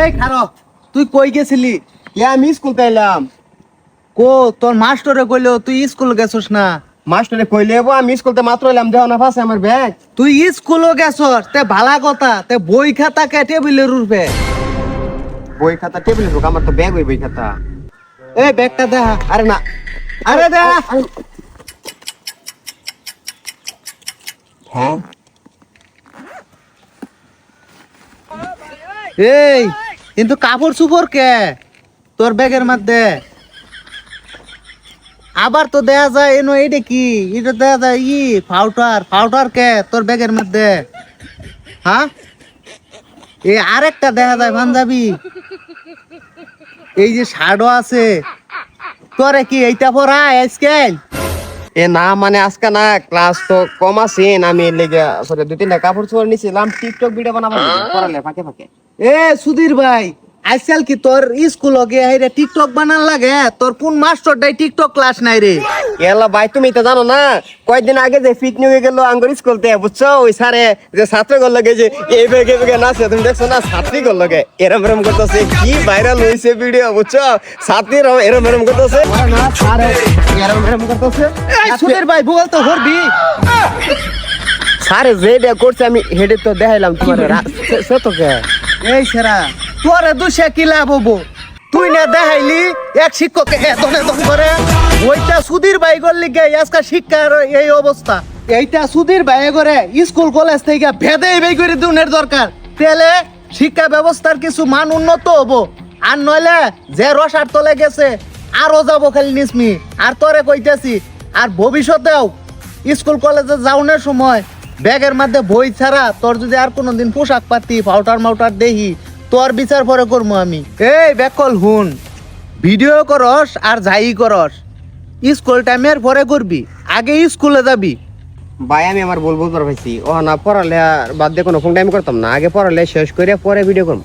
এই খারো, তুই কই গেছিলি? আমি স্কুল পাইলাম। কো তোর মাস্টারে কইলো তুই স্কুল গেছস না? মাস্টারে কইলে আমি স্কুলতে মাত্র এলাম, দেহ না পাশে আমার ব্যাগ। তুই স্কুলও গেছস তে ভালা কথা, তে বই খাতা কে টেবিলের উপরে? বই খাতা টেবিলে ঢোক, আমার তো ব্যাগ ওই বই খাতা। এই ব্যাগটা দেখা। আরে না, আরে দেখা। হ্যাঁ এই কিন্তু কাপড় চুপড় কে তোর ব্যাগের মধ্যে? আবার তো দেখা যায় এনো এইটা কি, এটা দেখা যায় ফাউটার কে তোর ব্যাগের মধ্যে? হ্যাঁ, এই আরেকটা দেখা যায় পাঞ্জাবি, এই যে শার্টও আছে। তোরে কি এইটা পরা আজকাল? এ না মানে আজকে না, ক্লাস তো কম আছে, আমি এর লেগে আসলে 2-3টা কাপড় চোপড় নিছিলাম টিকটক ভিডিও বানাবো পড়ালে ফাঁকে ফাঁকে। এ সুধীর ভাই, আজকাল কি তোর স্কুল গে হাইরে টিকটক বানান লাগে? তোর কোন মাস্টারটাই টিকটক ক্লাস নাই রে? এলা ভাই তুমি তো জানো না, কয়েকদিন আগে যে ফিট নিয়ে গেল আঙ্গুর স্কুলতে, বুঝছো? ওই স্যারে যে ছাত্র গল লাগে যে এই বেগে বেগে নাচে, তুমি দেখছো না? ছাত্রী গল লাগে এরম এরম করতেছে, কি ভাইরাল হয়েছে ভিডিও, বুঝছো? ছাত্রীরা এরম এরম করতেছে না, স্যারে এরম এরম করতেছে। এই সুধীর ভাই বল তো হরবি। স্যারে যেটা করছে আমি হেডে তো দেখাইলাম তোমার, সে তো কে এই সেরা তোরে দুশে কি লাভ হবো? তুই না দেখাইলি এক শিক্ষককে এতন এতন করে, ওইটা সুধীর ভাই করলি গে আজকাল শিক্ষার এই অবস্থা। এইটা সুধীর ভাই করে স্কুল কলেজ থেকে ভেদে বেই করে দুনের দরকার, তেলে শিক্ষা ব্যবস্থার কিছু মান উন্নত হবো। আর নইলে যে রসার তলে গেছে আরো যাবো খালি নিসমি। আর তোরে কইতেছি, আর ভবিষ্যতেও স্কুল কলেজে যাওয়ার সময় ব্যাগের মধ্যে বই ছাড়া তোর যদি আর কোনোদিন পোশাক পাতি পাউটার মাউটার দেহি, তোর বিচার পরে করবো আমি। এই বেকল হুন, ভিডিও করস আর যাই করস স্কুল টাইমের পরে করবি, আগে স্কুলে যাবি। ভাই আমি আমার ভুল বুঝবার পাইছি, ও না পড়ালে বাদ দিয়ে কোনো ফোন টাইম করতাম না, আগে পড়ালে শেষ করে পরে ভিডিও করবো।